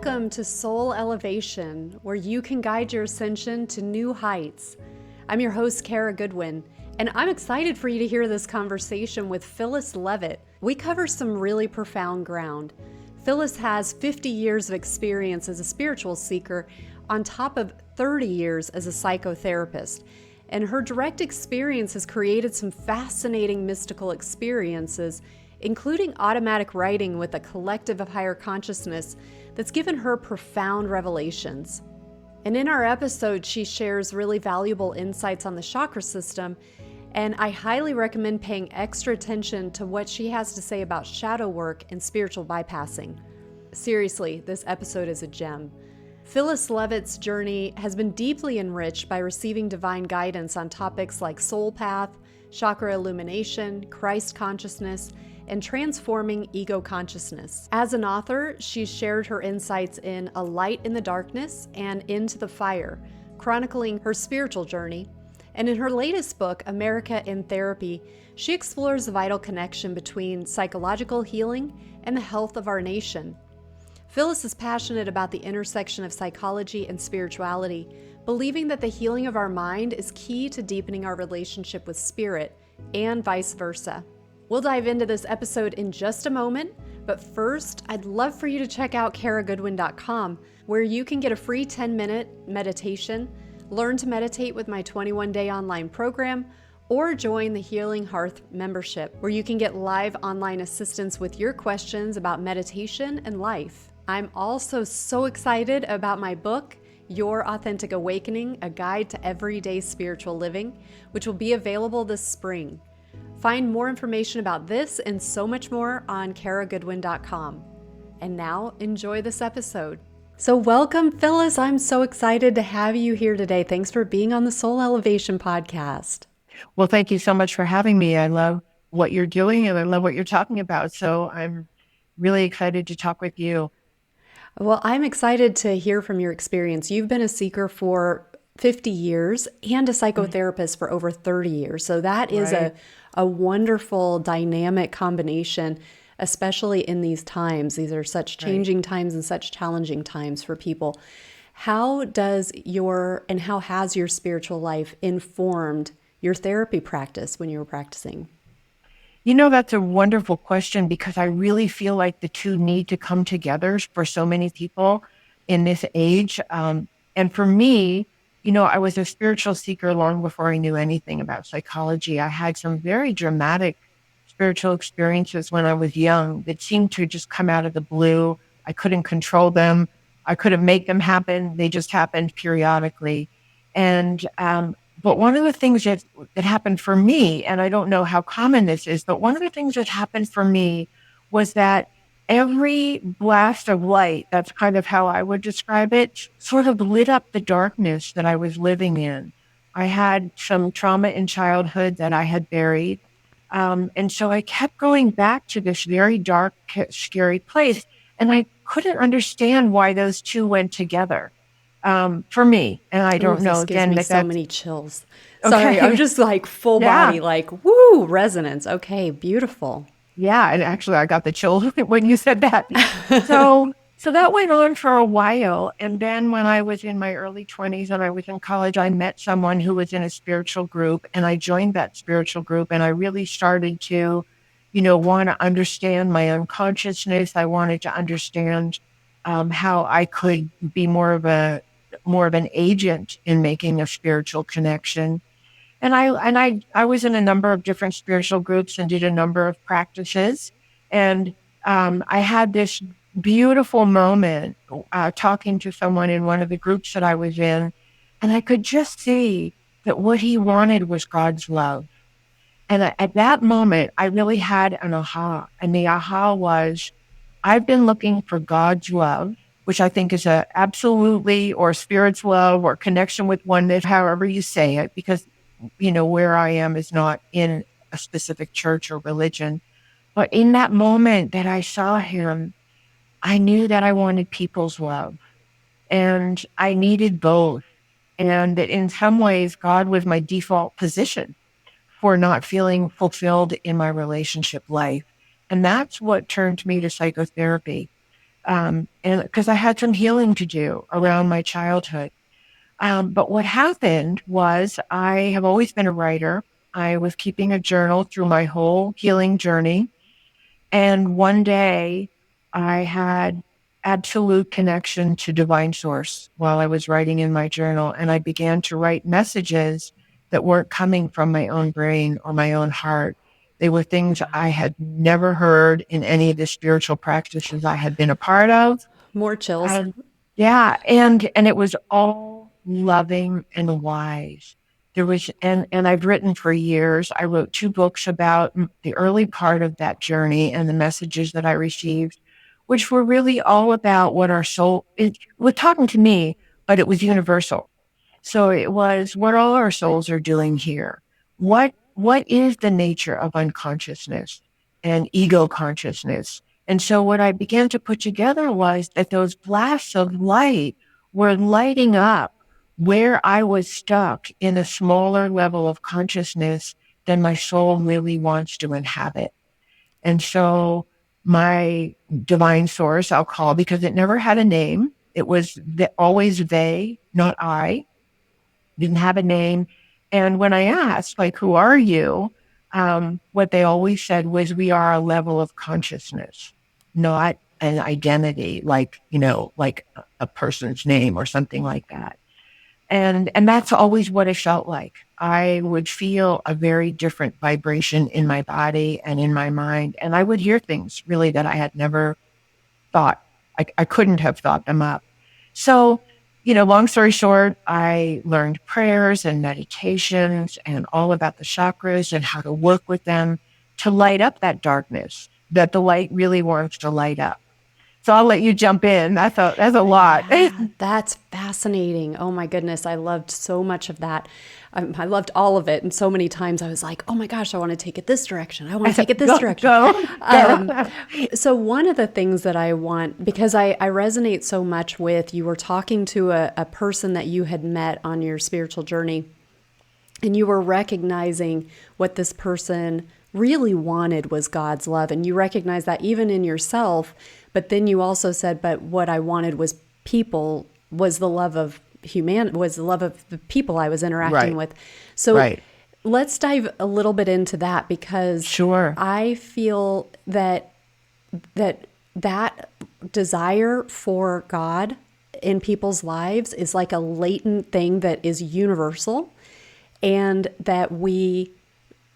Welcome to Soul Elevation, where you can guide your ascension to new heights. I'm your host, Kara Goodwin, and I'm excited for you to hear this conversation with Phyllis Leavitt. We cover some really profound ground. Phyllis has 50 years of experience as a spiritual seeker on top of 30 years as a psychotherapist, and her direct experience has created some fascinating mystical experiences, including automatic writing with a collective of higher consciousness that's given her profound revelations. And in our episode, she shares really valuable insights on the chakra system, and I highly recommend paying extra attention to what she has to say about shadow work and spiritual bypassing. Seriously, this episode is a gem. Phyllis Leavitt's journey has been deeply enriched by receiving divine guidance on topics like soul path, chakra illumination, Christ consciousness, and transforming ego consciousness. As an author, she's shared her insights in A Light in the Darkness and Into the Fire, chronicling her spiritual journey. And in her latest book, America in Therapy, she explores the vital connection between psychological healing and the health of our nation. Phyllis is passionate about the intersection of psychology and spirituality, believing that the healing of our mind is key to deepening our relationship with spirit, and vice versa. We'll dive into this episode in just a moment, but first, I'd love for you to check out karagoodwin.com, where you can get a free 10-minute meditation, learn to meditate with my 21-day online program, or join the Healing Hearth membership, where you can get live online assistance with your questions about meditation and life. I'm also so excited about my book, Your Authentic Awakening, A Guide to Everyday Spiritual Living, which will be available this spring. Find more information about this and so much more on karagoodwin.com. And now, enjoy this episode. So welcome, Phyllis. I'm so excited to have you here today. Thanks for being on the Soul Elevation podcast. Well, thank you so much for having me. I love what you're doing and I love what you're talking about. So I'm really excited to talk with you. Well, I'm excited to hear from your experience. You've been a seeker for 50 years and a psychotherapist for over 30 years. So that is a wonderful dynamic combination, especially in these times. These are such changing times and such challenging times for people. How has your spiritual life informed your therapy practice when you were practicing? You know, that's a wonderful question because I really feel like the two need to come together for so many people in this age. And for me, you know, I was a spiritual seeker long before I knew anything about psychology. I had some very dramatic spiritual experiences when I was young that seemed to just come out of the blue. I couldn't control them. I couldn't make them happen. They just happened periodically. And but one of the things that happened for me, and I don't know how common this is, but one of the things that happened for me was that every blast of light, that's kind of how I would describe it, sort of lit up the darkness that I was living in. I had some trauma in childhood that I had buried. And so I kept going back to this very dark, scary place. And I couldn't understand why those two went together for me. And I don't know. This gives me so many chills. Okay. Sorry, I'm just like full body, like, woo, resonance. Okay, beautiful. Yeah, and actually I got the chills when you said that. So that went on for a while. And then when I was in my early 20s and I was in college, I met someone who was in a spiritual group and I joined that spiritual group and I really started to, you know, want to understand my unconsciousness. I wanted to understand how I could be more of an agent in making a spiritual connection. And I was in a number of different spiritual groups and did a number of practices. And I had this beautiful moment talking to someone in one of the groups that I was in. And I could just see that what he wanted was God's love. And at that moment, I really had an aha. And the aha was, I've been looking for God's love, which I think is a absolutely, or spirit's love, or connection with oneness, however you say it, because you know, where I am is not in a specific church or religion. But in that moment that I saw him, I knew that I wanted people's love and I needed both. And that in some ways, God was my default position for not feeling fulfilled in my relationship life. And that's what turned me to psychotherapy. And because I had some healing to do around my childhood. But what happened was I have always been a writer. I was keeping a journal through my whole healing journey. And one day I had absolute connection to divine source while I was writing in my journal. And I began to write messages that weren't coming from my own brain or my own heart. They were things I had never heard in any of the spiritual practices I had been a part of. More chills. And yeah, and it was all loving and wise. There was, and I've written for years. I wrote 2 books about the early part of that journey and the messages that I received, which were really all about what our soul it was talking to me, but it was universal. So it was what all our souls are doing here. What is the nature of unconsciousness and ego consciousness? And so what I began to put together was that those blasts of light were lighting up where I was stuck in a smaller level of consciousness than my soul really wants to inhabit. And so my divine source, I'll call, because it never had a name. It was always they, not I, didn't have a name. And when I asked, like, who are you? What they always said was, we are a level of consciousness, not an identity, like, like a person's name or something like that. And that's always what it felt like. I would feel a very different vibration in my body and in my mind. And I would hear things really that I had never thought. I couldn't have thought them up. So, long story short, I learned prayers and meditations and all about the chakras and how to work with them to light up that darkness that the light really wants to light up. So I'll let you jump in. That's a lot. Yeah, that's fascinating. Oh my goodness. I loved so much of that. I loved all of it. And so many times I was like, oh my gosh, I want to take it this direction. I want to take it this direction. So one of the things that I want, because I resonate so much with, you were talking to a person that you had met on your spiritual journey, and you were recognizing what this person really wanted was God's love. And you recognize that even in yourself. But then you also said, but what I wanted was people, was the love of was the love of the people I was interacting with. So let's dive a little bit into that, because sure, I feel that desire for God in people's lives is like a latent thing that is universal, and that we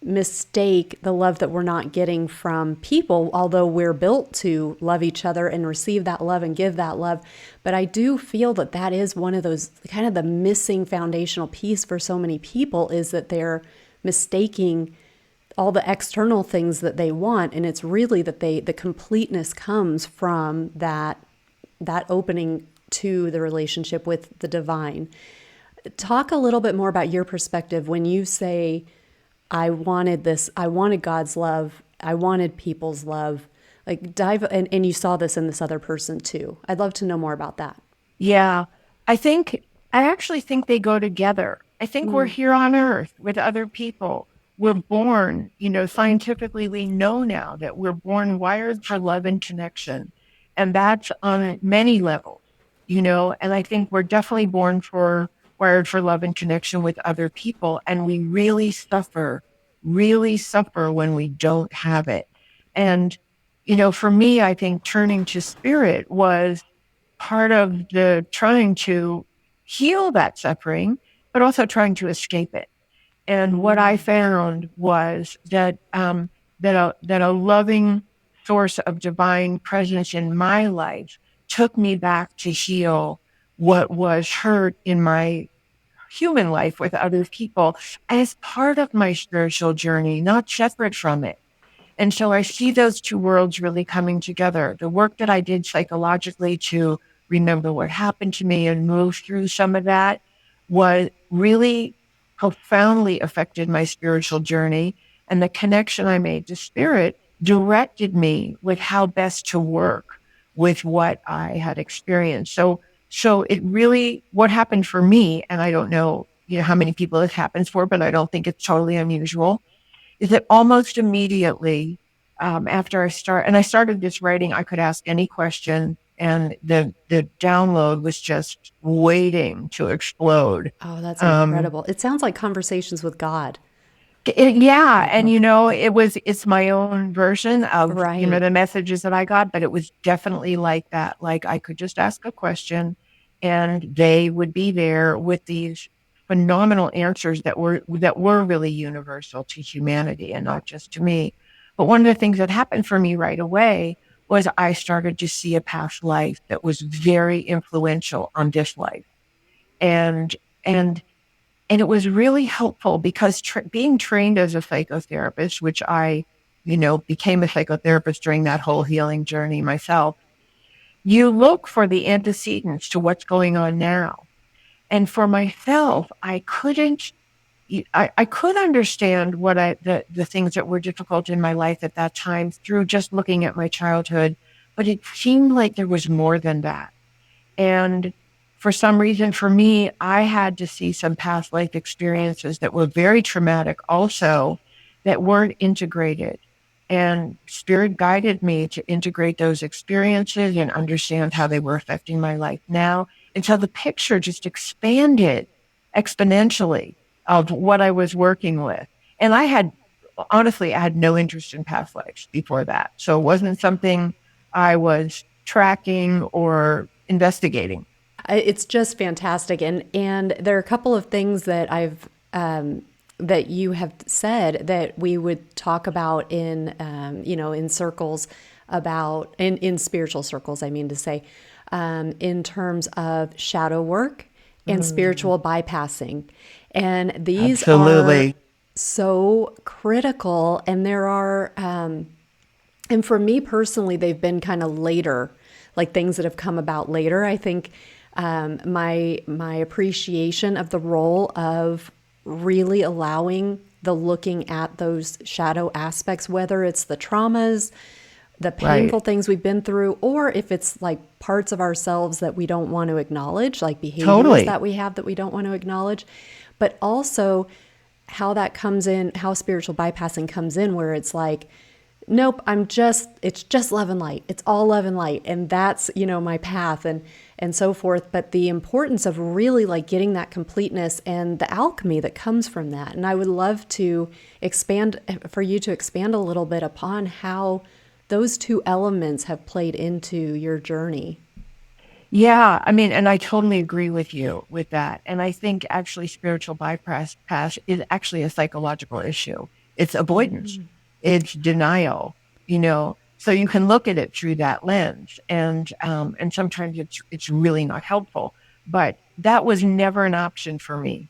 mistake the love that we're not getting from people, although we're built to love each other and receive that love and give that love. But I do feel that that is one of those kind of the missing foundational piece for so many people, is that they're mistaking all the external things that they want. And it's really that the completeness comes from that opening to the relationship with the divine. Talk a little bit more about your perspective when you say, I wanted this, I wanted God's love, I wanted people's love. Like dive, and you saw this in this other person too. I'd love to know more about that. Yeah, I actually think they go together. I think we're here on earth with other people. We're born, scientifically we know now that we're born wired for love and connection. And that's on many levels, and I think we're definitely wired for love and connection with other people. And we really suffer when we don't have it. And, for me, I think turning to spirit was part of the trying to heal that suffering, but also trying to escape it. And what I found was that a loving source of divine presence in my life took me back to heal what was hurt in my human life with other people as part of my spiritual journey, not separate from it. And so I see those two worlds really coming together. The work that I did psychologically to remember what happened to me and move through some of that was really profoundly affected my spiritual journey. And the connection I made to spirit directed me with how best to work with what I had experienced. So it really, what happened for me, and I don't know, how many people it happens for, but I don't think it's totally unusual, is that almost immediately after I started this writing, I could ask any question and the download was just waiting to explode. Oh, that's Um, incredible. It sounds like conversations with God. yeah, and it's my own version of, Right. the messages that I got, but it was definitely like that. Like I could just ask a question and they would be there with these phenomenal answers that were really universal to humanity and not just to me. But one of the things that happened for me right away was I started to see a past life that was very influential on this life. And and and it was really helpful because being trained as a psychotherapist, which I, became a psychotherapist during that whole healing journey myself, you look for the antecedents to what's going on now. And for myself, I couldn't, I could understand the things that were difficult in my life at that time through just looking at my childhood, but it seemed like there was more than that. And for some reason, for me, I had to see some past life experiences that were very traumatic also that weren't integrated. And spirit guided me to integrate those experiences and understand how they were affecting my life now. And so the picture just expanded exponentially of what I was working with. And honestly, I had no interest in past lives before that. So it wasn't something I was tracking or investigating. It's just fantastic, and there are a couple of things that that you have said that we would talk about in in circles about in spiritual circles. I mean to say, in terms of shadow work and Mm, spiritual bypassing, and these are absolutely. so critical. And there are and for me personally, they've been kind of later, like things that have come about later. I think my appreciation of the role of really allowing the looking at those shadow aspects, whether it's the traumas, the Right. painful things we've been through, or if it's like parts of ourselves that we don't want to acknowledge, like behaviors Totally. that we have that we don't want to acknowledge, but also how that comes in, how spiritual bypassing comes in, where it's like, nope, it's just love and light. It's all love and light. And that's, my path and so forth. But the importance of really like getting that completeness and the alchemy that comes from that. And I would love to for you to expand a little bit upon how those two elements have played into your journey. Yeah. I mean, and I totally agree with you with that. And I think actually spiritual bypass pass is actually a psychological issue. It's avoidance. It's denial, So you can look at it through that lens. And sometimes it's really not helpful. But that was never an option for me.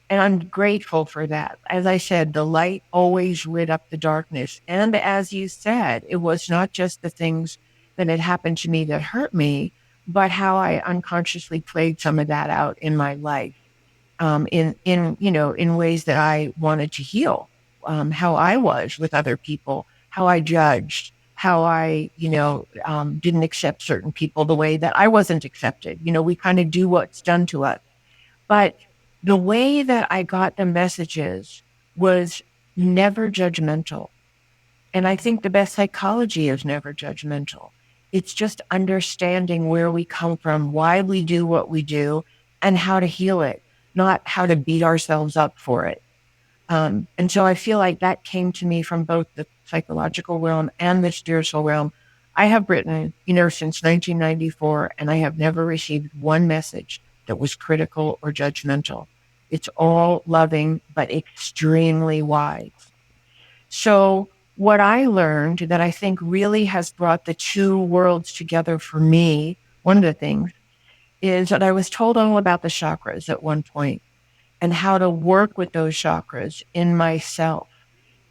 And I'm grateful for that. As I said, the light always lit up the darkness. And as you said, it was not just the things that had happened to me that hurt me, but how I unconsciously played some of that out in my life, in ways that I wanted to heal, how I was with other people, how I judged, how I, didn't accept certain people the way that I wasn't accepted. We kind of do what's done to us. But the way that I got the messages was never judgmental. And I think the best psychology is never judgmental. It's just understanding where we come from, why we do what we do, and how to heal it, not how to beat ourselves up for it. And so I feel like that came to me from both the psychological realm and the spiritual realm. I have written, since 1994, and I have never received one message that was critical or judgmental. It's all loving, but extremely wise. So what I learned that I think really has brought the two worlds together for me, one of the things is that I was told all about the chakras at one point and how to work with those chakras in myself.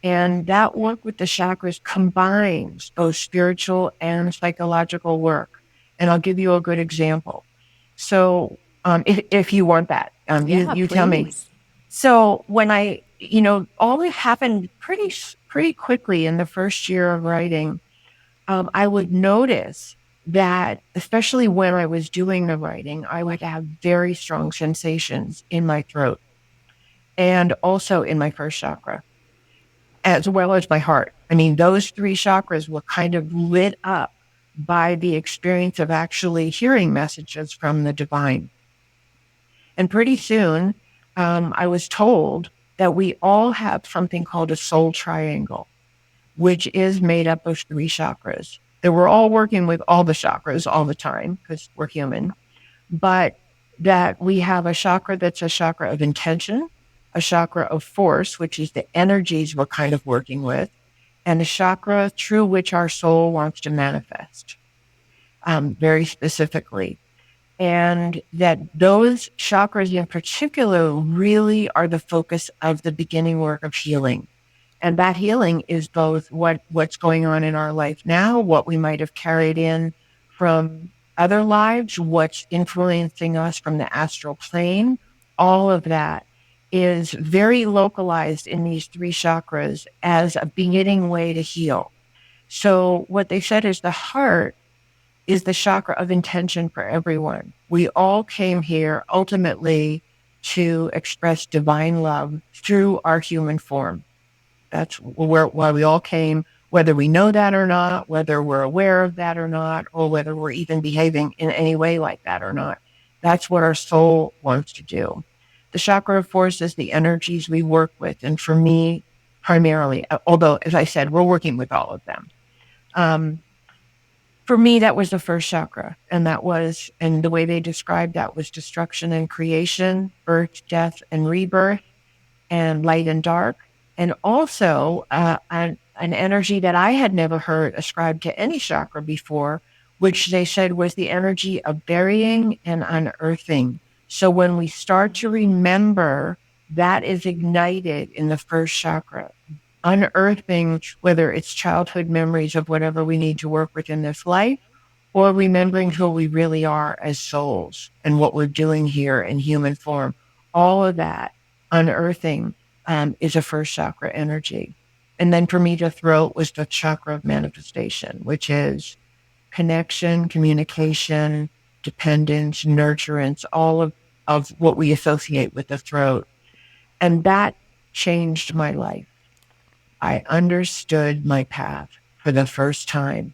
And that work with the chakras combines both spiritual and psychological work. And I'll give you a good example. So, if you want that, Yeah, you tell me. please. So when all it happened pretty quickly in the first year of writing, I would notice that, especially when I was doing the writing, I would have very strong sensations in my throat and also in my first chakra, as well as my heart. I mean, those three chakras were kind of lit up by the experience of actually hearing messages from the divine. And pretty soon, I was told that we all have something called a soul triangle, which is made up of 3 chakras. That we're all working with all the chakras all the time because we're human, but that we have a chakra that's a chakra of intention, a chakra of force, which is the energies we're kind of working with, and a chakra through which our soul wants to manifest, very specifically. And that those chakras in particular really are the focus of the beginning work of healing. And that healing is both what's going on in our life now, what we might have carried in from other lives, what's influencing us from the astral plane. All of that is very localized in these 3 chakras as a beginning way to heal. So what they said is the heart is the chakra of intention for everyone. We all came here ultimately to express divine love through our human form. That's why we all came, whether we know that or not, whether we're aware of that or not, or whether we're even behaving in any way like that or not. That's what our soul wants to do. The chakra of force is the energies we work with. And for me, primarily, although, as I said, we're working with all of them. For me, that was the first chakra. And the way they described that was destruction and creation, birth, death, and rebirth, and light and dark. And also an energy that I had never heard ascribed to any chakra before, which they said was the energy of burying and unearthing. So when we start to remember, that is ignited in the first chakra. Unearthing, whether it's childhood memories of whatever we need to work with in this life, or remembering who we really are as souls and what we're doing here in human form. All of that unearthing is a first chakra energy. And then for me, the throat was the chakra of manifestation, which is connection, communication, dependence, nurturance, all of what we associate with the throat. And that changed my life. I understood my path for the first time.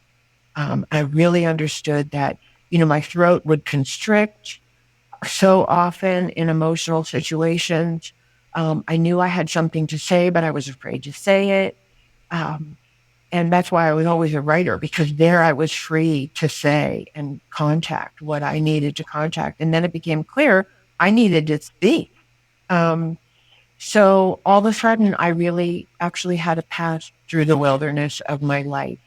I really understood that, my throat would constrict so often in emotional situations. I knew I had something to say, but I was afraid to say it. And that's why I was always a writer, because there I was free to say and contact what I needed to contact. And then it became clear I needed to speak. So all of a sudden, I really actually had to pass through the wilderness of my life.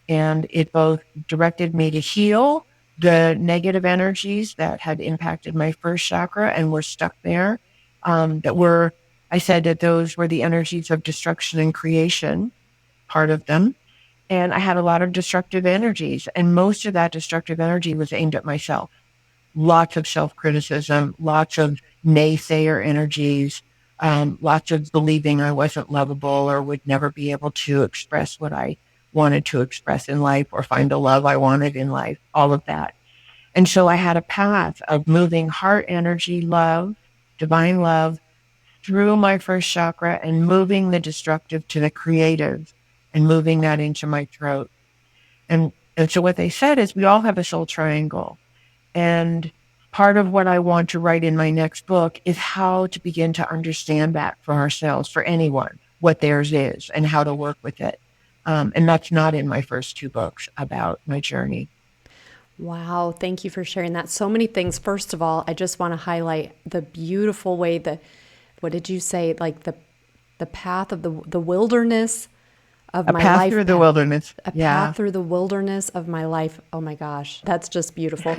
And it both directed me to heal the negative energies that had impacted my first chakra and were stuck there. I said that those were the energies of destruction and creation, part of them. And I had a lot of destructive energies. And most of that destructive energy was aimed at myself. Lots of self-criticism, lots of naysayer energies, lots of believing I wasn't lovable or would never be able to express what I wanted to express in life or find the love I wanted in life, all of that. And so I had a path of moving heart energy, love, divine love, through my first chakra and moving the destructive to the creative and moving that into my throat. And so what they said is we all have a soul triangle. And part of what I want to write in my next book is how to begin to understand that for ourselves, for anyone, what theirs is and how to work with it. And that's not in my first 2 books about my journey. Wow. Thank you for sharing that. So many things. First of all, I just want to highlight the beautiful way that, what did you say? Like the path of the wilderness of my life. A path through the wilderness. A path through the wilderness of my life. Oh my gosh. That's just beautiful.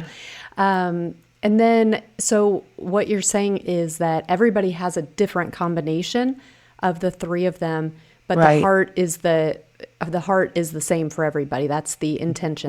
And then, so what you're saying is that everybody has a different combination of the 3 of them, but right. the heart is the same for everybody. That's the intention.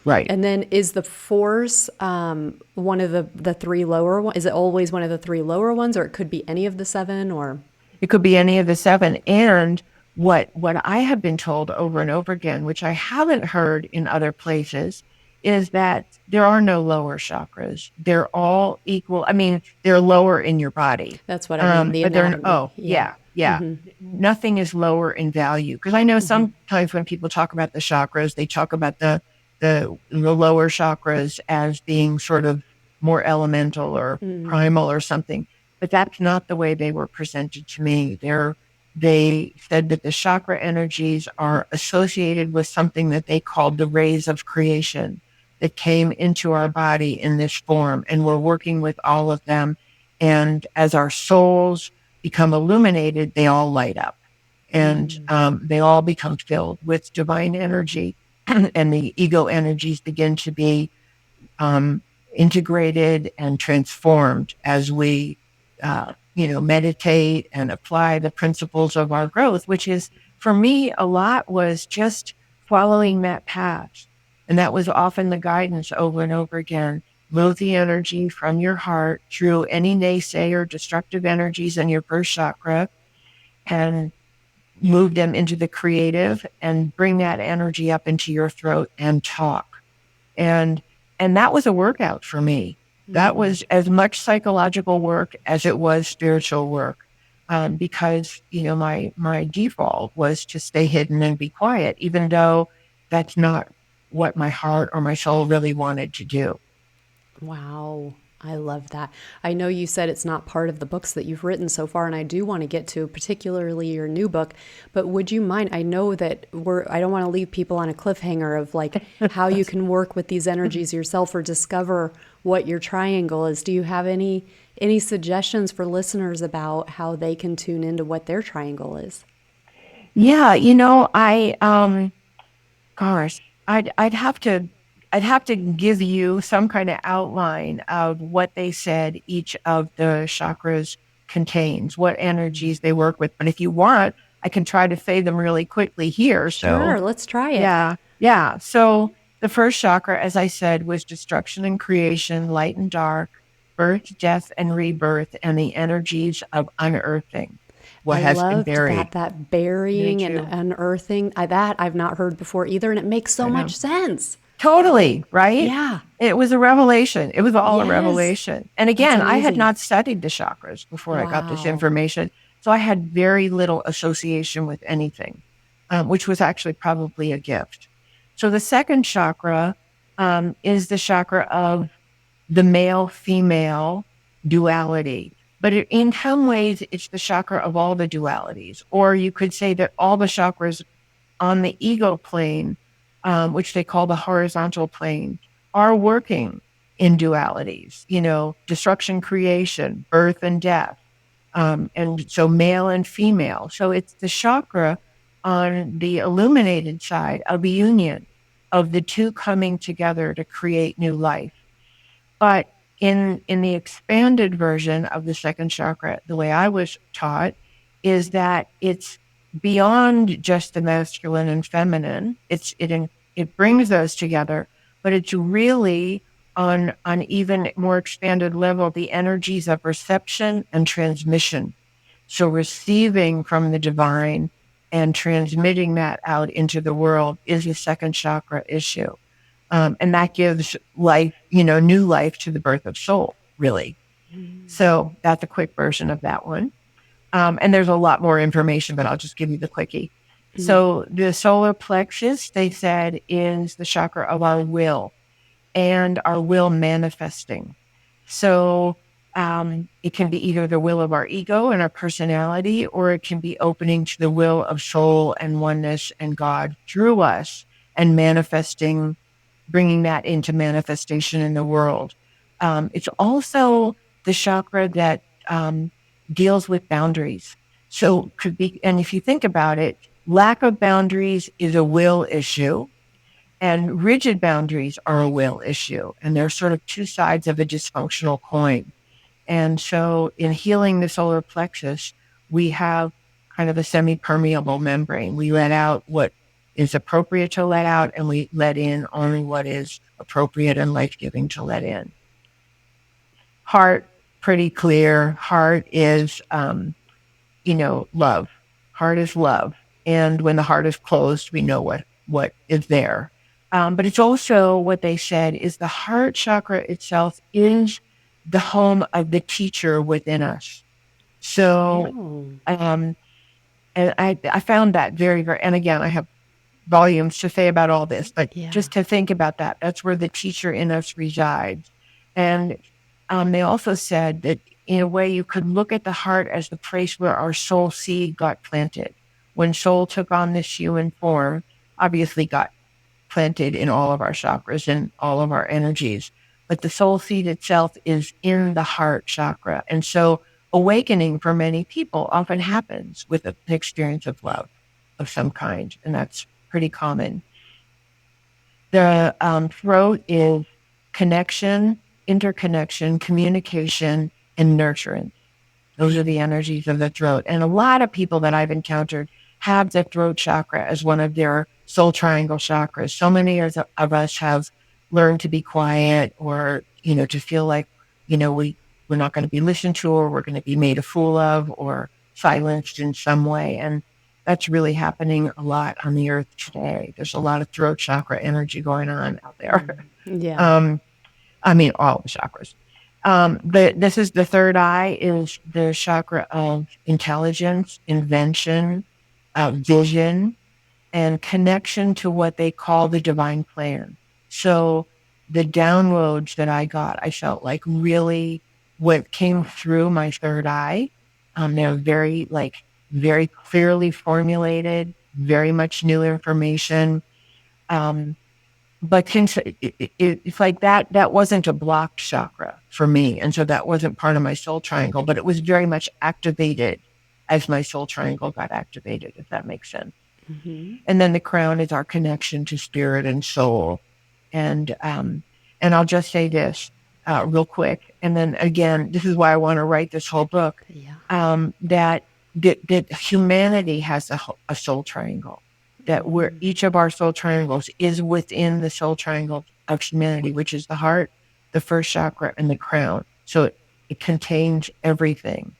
Right. And then is the force one of the 3 lower ones? Is it always one of the 3 lower ones, or it could be any of the 7, or? It could be any of the 7. And what I have been told over and over again, which I haven't heard in other places, is that there are no lower chakras. They're all equal. I mean, they're lower in your body. That's what I mean. The anatomy. Yeah. Mm-hmm. Nothing is lower in value. Because I know sometimes when people talk about the chakras, they talk about the the lower chakras as being sort of more elemental or primal or something. But that's not the way they were presented to me. They said that the chakra energies are associated with something that they called the rays of creation that came into our body in this form. And we're working with all of them. And as our souls become illuminated, they all light up and they all become filled with divine energy. And the ego energies begin to be integrated and transformed as we, meditate and apply the principles of our growth, which is, for me, a lot was just following that path. And that was often the guidance over and over again. Move the energy from your heart through any naysayer, destructive energies in your first chakra, and move them into the creative and bring that energy up into your throat and talk. And that was a workout for me. That was as much psychological work as it was spiritual work. Because, my default was to stay hidden and be quiet, even though that's not what my heart or my soul really wanted to do. Wow. I love that. I know you said it's not part of the books that you've written so far, and I do want to get to particularly your new book, but would you mind? I know that I don't want to leave people on a cliffhanger of like how you can work with these energies yourself or discover what your triangle is. Do you have any suggestions for listeners about how they can tune into what their triangle is? Yeah, gosh, I'd have to give you some kind of outline of what they said each of the chakras contains, what energies they work with. But if you want, I can try to say them really quickly here. Sure, let's try it. Yeah. So the first chakra, as I said, was destruction and creation, light and dark, birth, death, and rebirth, and the energies of unearthing what has been buried. That burying and unearthing, that I've not heard before either, and it makes so much sense. Totally, right? Yeah. It was a revelation. It was all a revelation. And again, I had not studied the chakras before I got this information. So I had very little association with anything, which was actually probably a gift. So the second chakra is the chakra of the male-female duality. But in some ways, it's the chakra of all the dualities. Or you could say that all the chakras on the ego plane, which they call the horizontal plane, are working in dualities, destruction, creation, birth and death. And so male and female. So it's the chakra on the illuminated side of the union of the two coming together to create new life. But in the expanded version of the second chakra, the way I was taught is that it's beyond just the masculine and feminine. It brings those together, but it's really on even more expanded level, the energies of reception and transmission. So receiving from the divine and transmitting that out into the world is a second chakra issue. And that gives life, new life to the birth of soul, really. So that's a quick version of that one. And there's a lot more information, but I'll just give you the quickie. So the solar plexus, they said, is the chakra of our will and our will manifesting. So it can be either the will of our ego and our personality, or it can be opening to the will of soul and oneness and God through us and manifesting, bringing that into manifestation in the world. It's also the chakra that deals with boundaries. So could be, and if you think about it, lack of boundaries is a will issue, and rigid boundaries are a will issue. And they're sort of two sides of a dysfunctional coin. And so in healing the solar plexus, we have kind of a semi-permeable membrane. We let out what is appropriate to let out, and we let in only what is appropriate and life-giving to let in. Heart, pretty clear. Heart is, love. Heart is love. And when the heart is closed, we know what is there. But it's also what they said is the heart chakra itself is the home of the teacher within us. So, and I found that very, very, and again, I have volumes to say about all this, but Yeah. just to think about that, that's where the teacher in us resides. And they also said that in a way you could look at the heart as the place where our soul seed got planted. When soul took on this human form, obviously got planted in all of our chakras and all of our energies. But the soul seed itself is in the heart chakra. And so awakening for many people often happens with an experience of love of some kind. And that's pretty common. The throat is connection, interconnection, communication, and nurturance. Those are the energies of the throat. And a lot of people that I've encountered have the throat chakra as one of their soul triangle chakras. So many of us have learned to be quiet or, to feel like, we're not going to be listened to or we're going to be made a fool of or silenced in some way. And that's really happening a lot on the earth today. There's a lot of throat chakra energy going on out there. Yeah. All the chakras. This is the third eye is the chakra of intelligence, invention, vision, and connection to what they call the divine plan. So the downloads that I got, I felt like really what came through my third eye. They're very clearly formulated, very much new information. But since it's like that wasn't a blocked chakra for me. And so that wasn't part of my soul triangle, but it was very much activated as my soul triangle got activated, if that makes sense. Mm-hmm. And then the crown is our connection to spirit and soul. And I'll just say this real quick. And then again, this is why I want to write this whole book, that humanity has a soul triangle. That where each of our soul triangles is within the soul triangle of humanity, which is the heart, the first chakra, and the crown. So it contains everything.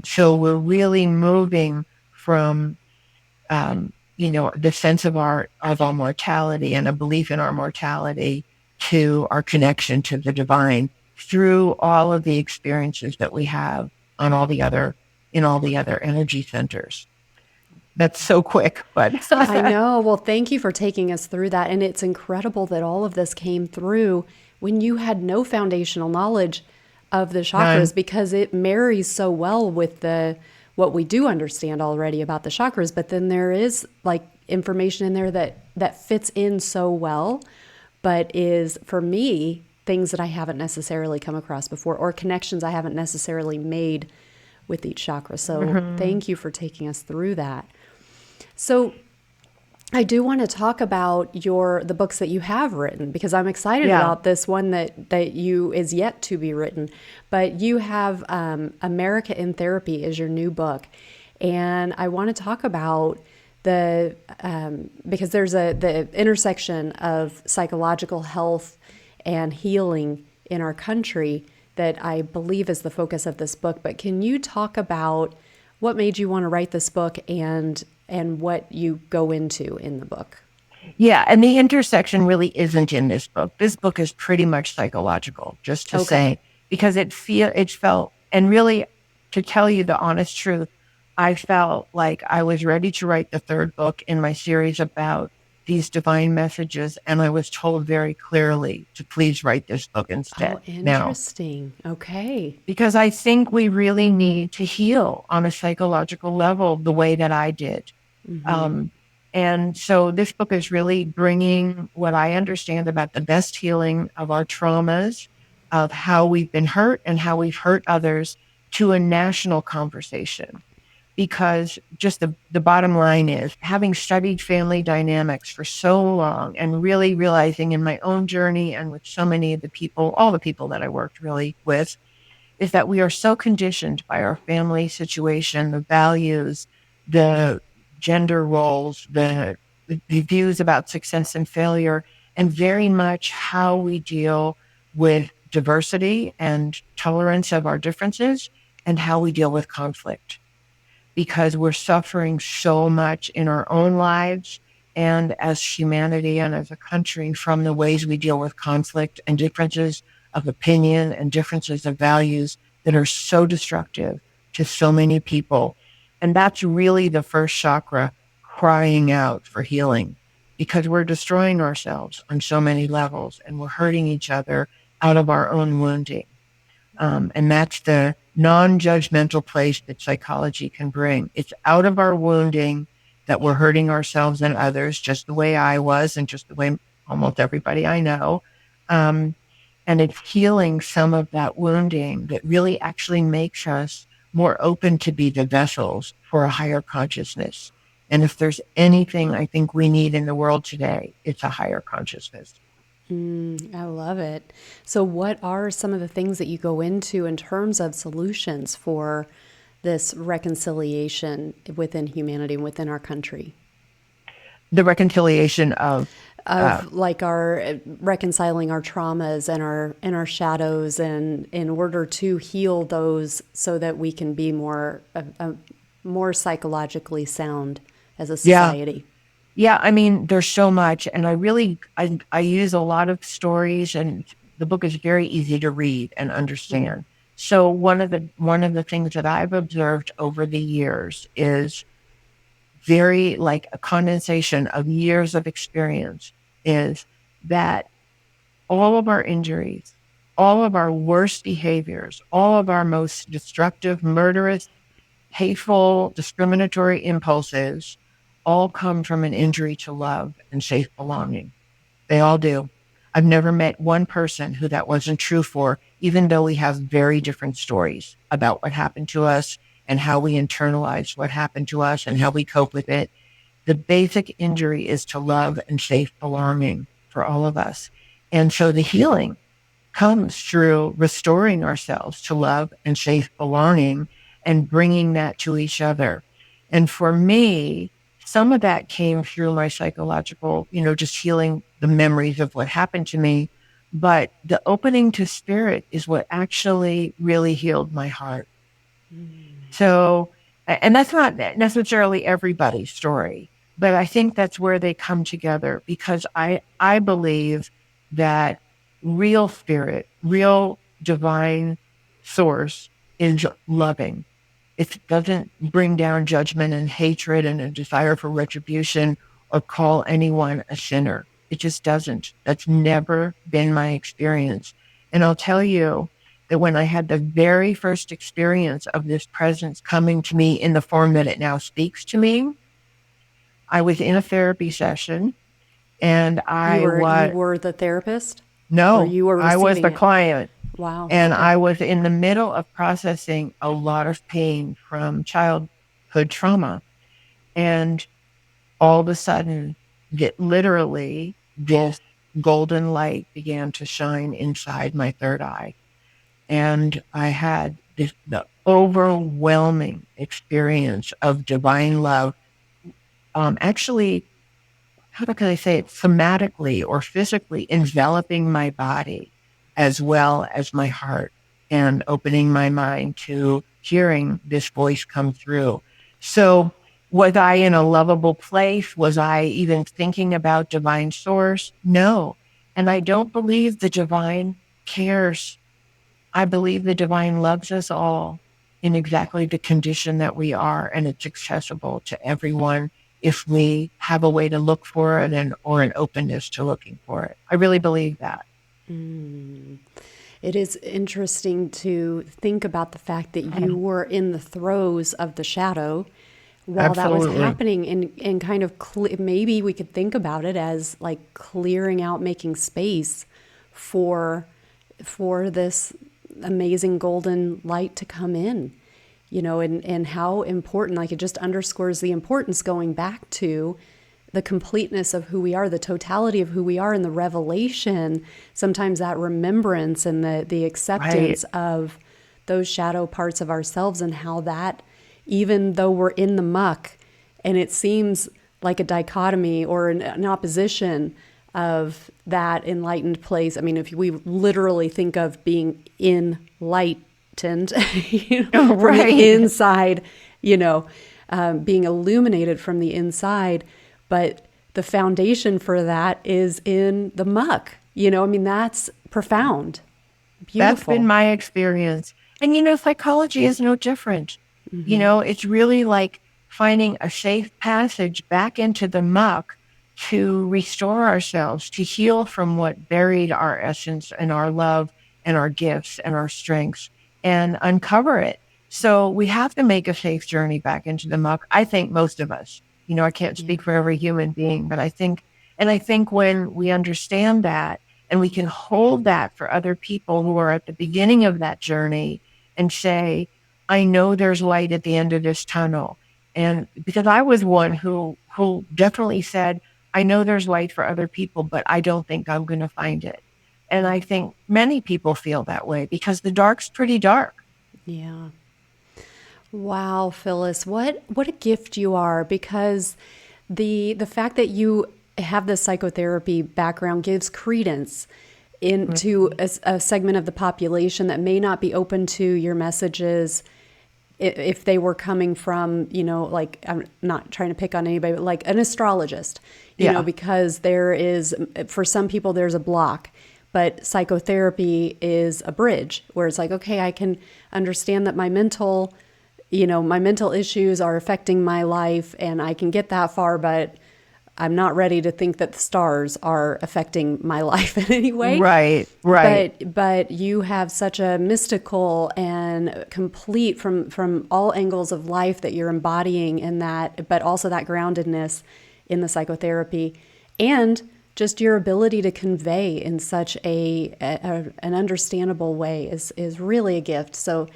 So we're really moving from, the sense of our mortality and a belief in our mortality to our connection to the divine through all of the experiences that we have in all the other energy centers. That's so quick, but I know. Well, thank you for taking us through that. And it's incredible that all of this came through when you had no foundational knowledge of the chakras, because it marries so well with what we do understand already about the chakras. But then there is information in there that fits in so well, but is for me things that I haven't necessarily come across before or connections I haven't necessarily made with each chakra. So thank you for taking us through that. So I do want to talk about the books that you have written, because I'm excited about this one that you is yet to be written. But you have America in Therapy is your new book, and I want to talk about because there's the intersection of psychological health and healing in our country that I believe is the focus of this book. But can you talk about what made you want to write this book and what you go into in the book? Yeah, and the intersection really isn't in this book. This book is pretty much psychological, just to say, because it felt, and really, to tell you the honest truth, I felt like I was ready to write the third book in my series about these divine messages, and I was told very clearly to please write this book instead. Oh, interesting. Okay. Because I think we really need to heal on a psychological level the way that I did. Mm-hmm. And so this book is really bringing what I understand about the best healing of our traumas, of how we've been hurt and how we've hurt others, to a national conversation. Because just the bottom line is, having studied family dynamics for so long and really realizing in my own journey and with so many of the people, all the people that I worked really with, is that we are so conditioned by our family situation, the values, the gender roles, the views about success and failure, and very much how we deal with diversity and tolerance of our differences and how we deal with conflict. Because we're suffering so much in our own lives and as humanity and as a country from the ways we deal with conflict and differences of opinion and differences of values that are so destructive to so many people. And that's really the first chakra crying out for healing because we're destroying ourselves on so many levels and we're hurting each other out of our own wounding. And that's the non-judgmental place that psychology can bring. It's out of our wounding that we're hurting ourselves and others, just the way I was and just the way almost everybody I know. Um, and it's healing some of that wounding that really actually makes us more open to be the vessels for a higher consciousness. And if there's anything I think we need in the world today, it's a higher consciousness. I love it. So what are some of the things that you go into in terms of solutions for this reconciliation within humanity and within our country? The reconciliation of Like our reconciling our traumas and our shadows, and in order to heal those so that we can be more psychologically sound as a society. Yeah, I mean, there's so much, and I use a lot of stories, and the book is very easy to read and understand. So one of the things that I've observed over the years is very like a condensation of years of experience is that all of our injuries, all of our worst behaviors, all of our most destructive, murderous, hateful, discriminatory impulses all come from an injury to love and safe belonging. They all do. I've never met one person who that wasn't true for, even though we have very different stories about what happened to us and how we internalize what happened to us and how we cope with it. The basic injury is to love and safe belonging for all of us. And so the healing comes through restoring ourselves to love and safe belonging and bringing that to each other. And for me, some of that came through my psychological, just healing the memories of what happened to me. But the opening to spirit is what actually really healed my heart. So, and that's not necessarily everybody's story, but I think that's where they come together because I believe that real spirit, real divine source is loving. It doesn't bring down judgment and hatred and a desire for retribution or call anyone a sinner. It just doesn't. That's never been my experience. And I'll tell you that when I had the very first experience of this presence coming to me in the form that it now speaks to me, I was in a therapy session and You were the therapist? Or no, you were I was receiving the it? client. Wow. And Okay. I was in the middle of processing a lot of pain from childhood trauma. And all of a sudden, literally, this golden light began to shine inside my third eye. And I had the overwhelming experience of divine love. Actually, how can I say it, somatically or physically enveloping my body as well as my heart and opening my mind to hearing this voice come through. So was I in a lovable place? Was I even thinking about divine source? No. And I don't believe the divine cares. I believe the divine loves us all in exactly the condition that we are, and it's accessible to everyone if we have a way to look for it or an openness to looking for it. I really believe that. It is interesting to think about the fact that you were in the throes of the shadow while that was Absolutely. happening, and kind of maybe we could think about it as like clearing out, making space for this amazing golden light to come in, and how important, like it just underscores the importance going back to the completeness of who we are, the totality of who we are, and the revelation, sometimes that remembrance and the acceptance of those shadow parts of ourselves, and how that, even though we're in the muck and it seems like a dichotomy or an opposition of that enlightened place. I mean, if we literally think of being enlightened, from the inside, being illuminated from the inside, but the foundation for that is in the muck. That's profound. Beautiful. That's been my experience. And, psychology is no different. It's really like finding a safe passage back into the muck to restore ourselves, to heal from what buried our essence and our love and our gifts and our strengths and uncover it. So we have to make a safe journey back into the muck. I think most of us, I can't Yeah. speak for every human being, but I think when we understand that and we can hold that for other people who are at the beginning of that journey and say, I know there's light at the end of this tunnel. And because I was one who definitely said, I know there's light for other people, but I don't think I'm going to find it. And I think many people feel that way because the dark's pretty dark. Yeah. Wow, Phyllis, what a gift you are, because the fact that you have this psychotherapy background gives credence into a segment of the population that may not be open to your messages if they were coming from, like, I'm not trying to pick on anybody, but like an astrologist, because there is, for some people, there's a block. But psychotherapy is a bridge where it's like, okay, I can understand that my mental issues are affecting my life and I can get that far, but I'm not ready to think that the stars are affecting my life in any way. Right. But you have such a mystical and complete from all angles of life that you're embodying in that, but also that groundedness in the psychotherapy and just your ability to convey in such an understandable way is really a gift. So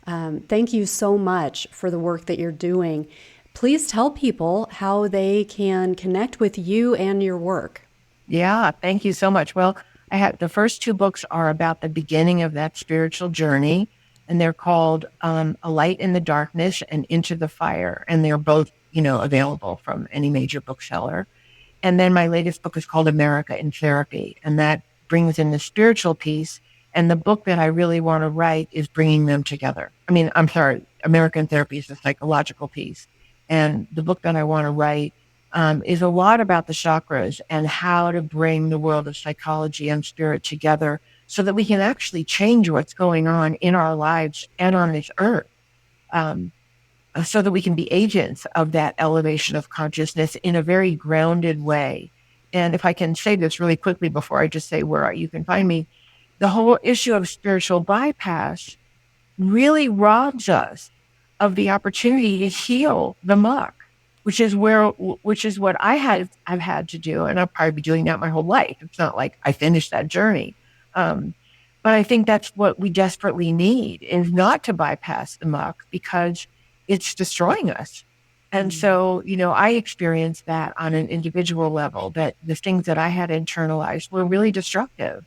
thank you so much for the work that you're doing. Please tell people how they can connect with you and your work. Yeah, thank you so much. Well, the first two books are about the beginning of that spiritual journey, and they're called A Light in the Darkness and Into the Fire, and they're both, available from any major bookseller. And then my latest book is called America in Therapy, and that brings in the spiritual piece. And the book that I really want to write is bringing them together. American Therapy is the psychological piece. And the book that I want to write is a lot about the chakras and how to bring the world of psychology and spirit together so that we can actually change what's going on in our lives and on this earth. So that we can be agents of that elevation of consciousness in a very grounded way. And if I can say this really quickly before I just say where you can find me, the whole issue of spiritual bypass really robs us of the opportunity to heal the muck, which is what I've had to do. And I'll probably be doing that my whole life. It's not like I finished that journey. But I think that's what we desperately need, is not to bypass the muck because it's destroying us. And so, I experienced that on an individual level, that the things that I had internalized were really destructive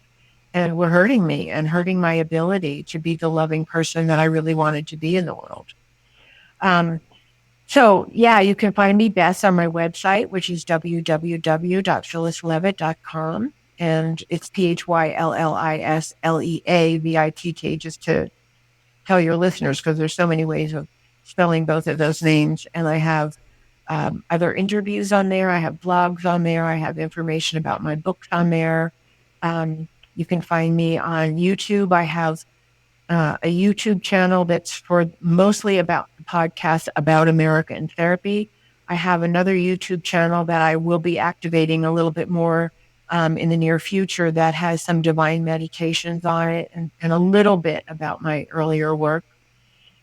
and were hurting me and hurting my ability to be the loving person that I really wanted to be in the world. So yeah, you can find me best on my website, which is www.phyllisleavitt.com. And it's PhyllisLeavitt, just to tell your listeners, because there's so many ways of spelling both of those names. And I have other interviews on there. I have blogs on there. I have information about my books on there. You can find me on YouTube. I have a YouTube channel that's for mostly about podcasts about America and therapy. I have another YouTube channel that I will be activating a little bit more in the near future that has some divine meditations on it and a little bit about my earlier work.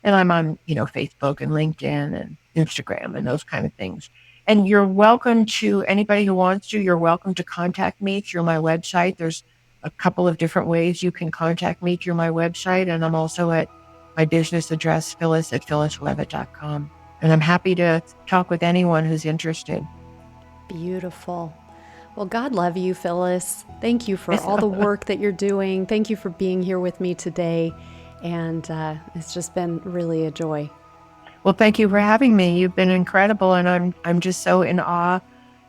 And I'm on, Facebook and LinkedIn and Instagram and those kind of things. And you're welcome to, anybody who wants to, you're welcome to contact me through my website. There's a couple of different ways you can contact me through my website. And I'm also at my business address, Phyllis@phyllisleavitt.com. And I'm happy to talk with anyone who's interested. Beautiful. Well, God love you, Phyllis. Thank you for all the work that you're doing. Thank you for being here with me today. And it's just been really a joy. Well, thank you for having me. You've been incredible. And I'm just so in awe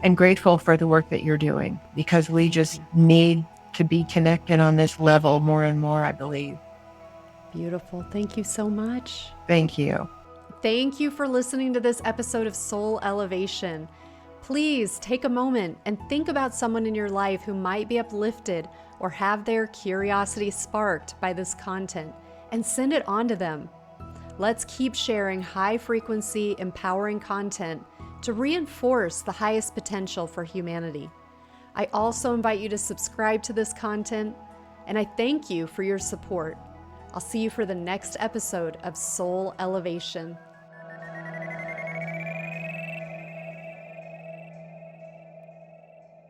and grateful for the work that you're doing, because we just need to be connected on this level more and more, I believe. Beautiful. Thank you so much. Thank you. Thank you for listening to this episode of Soul Elevation. Please take a moment and think about someone in your life who might be uplifted or have their curiosity sparked by this content, and send it on to them. Let's keep sharing high-frequency, empowering content to reinforce the highest potential for humanity. I also invite you to subscribe to this content, and I thank you for your support. I'll see you for the next episode of Soul Elevation.